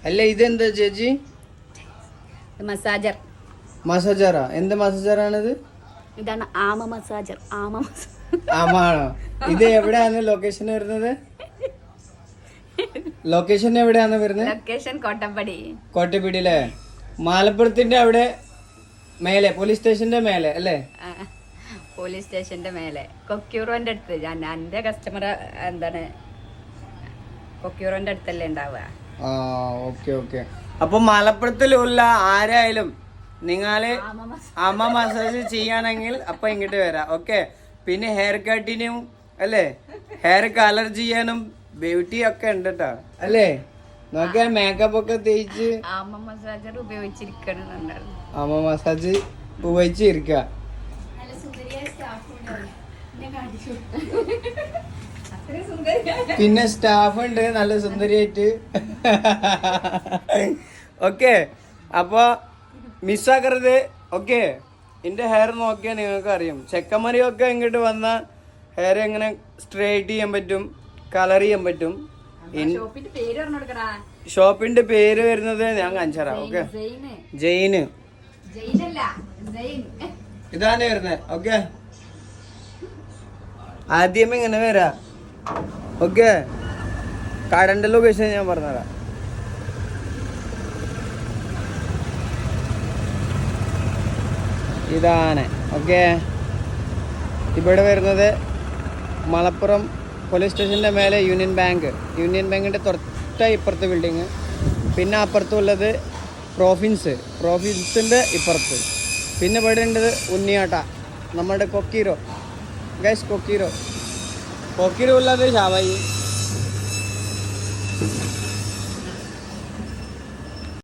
അല്ല ഇതെന്താ ചേച്ചി? മസാജർ. മസാജറാ? എന്ത് മസാജറാണിത്? ഇതാണ് ആമ മസാജർ. ആമാണോ? ഇത് എവിടെയാണ് ലൊക്കേഷൻ വരുന്നത്? ലൊക്കേഷൻ എവിടെയാണ് വരുന്നത്? ലൊക്കേഷൻ കോട്ടപ്പടി. കോട്ടപ്പടിയിലെ മലപ്പുറത്തിന്റെ അവിടെ മേലെ, പോലീസ് സ്റ്റേഷന്റെ മേലെ അല്ലേ? പോലീസ് സ്റ്റേഷന്റെ മേലെ കൊക്യൂറോന്റെ അടുത്ത്. ഞാൻ എന്റെ കസ്റ്റമർ എന്താണ് കൊക്യൂറോന്റെ അടുത്തല്ലേ ഉണ്ടാവുക. Okay okay. അപ്പൊ മലപ്പുറത്തിലുള്ള ആരായാലും നിങ്ങള് അമ്മ മസാജ് ചെയ്യാണെങ്കിൽ അപ്പൊ ഇങ്ങോട്ട് വരാം. ഓക്കെ. പിന്നെ ഹെയർ കട്ടിനും അല്ലേ, ഹെയർ കളർ ചെയ്യാനും ബ്യൂട്ടി ഒക്കെ ഉണ്ട് കേട്ടോ അല്ലേ? നോക്കിയാൽ മേക്കപ്പ് ഒക്കെ തേച്ച് ആമ മസാജർ ഉപയോഗിച്ചിരിക്കണം. അമ്മ മസാജ് ഉപയോഗിച്ചിരിക്ക. പിന്നെ സ്റ്റാഫ് ഉണ്ട് നല്ല സുന്ദരിയായിട്ട്. ഓക്കെ. അപ്പൊ മിസ്സാക്കരുത്. ഓക്കെ. എന്റെ ഹെയർ നോക്കിയാൽ നിങ്ങൾക്ക് അറിയും. ചെക്കന്മാരിയൊക്കെ ഇങ്ങോട്ട് വന്ന ഹെയർ എങ്ങനെ സ്ട്രൈറ്റ് ചെയ്യാൻ പറ്റും, കളർ ചെയ്യാൻ പറ്റും. ഷോപ്പിന്റെ പേര് വരുന്നത് ഞാൻ കാണിച്ചു തരാം. ഓക്കെ. ജെയിന് ഇതാണ് വരുന്നത്. ഓക്കെ. ആദ്യമേ ഇങ്ങനെ വരാ. ഓക്കെ. കടന്റെ ലൊക്കേഷൻ ഞാൻ പറഞ്ഞുതരാം. ഇതാണ്. ഓക്കെ. ഇവിടെ വരുന്നത് മലപ്പുറം പോലീസ് സ്റ്റേഷൻ്റെ മേലെ യൂണിയൻ ബാങ്കിൻ്റെ തൊട്ട ഇപ്പുറത്തെ ബിൽഡിങ്. പിന്നെ അപ്പുറത്തുള്ളത് പ്രോഫിൻസിൻ്റെ ഇപ്പുറത്ത്. പിന്നെ ഇവിടെ ഉള്ളത് ഉണ്ണിയാട്ട, നമ്മുടെ കൊക്കീരോ ഗൈസ്. കൊക്കീരോ ഉള്ളത് ഷാവായി.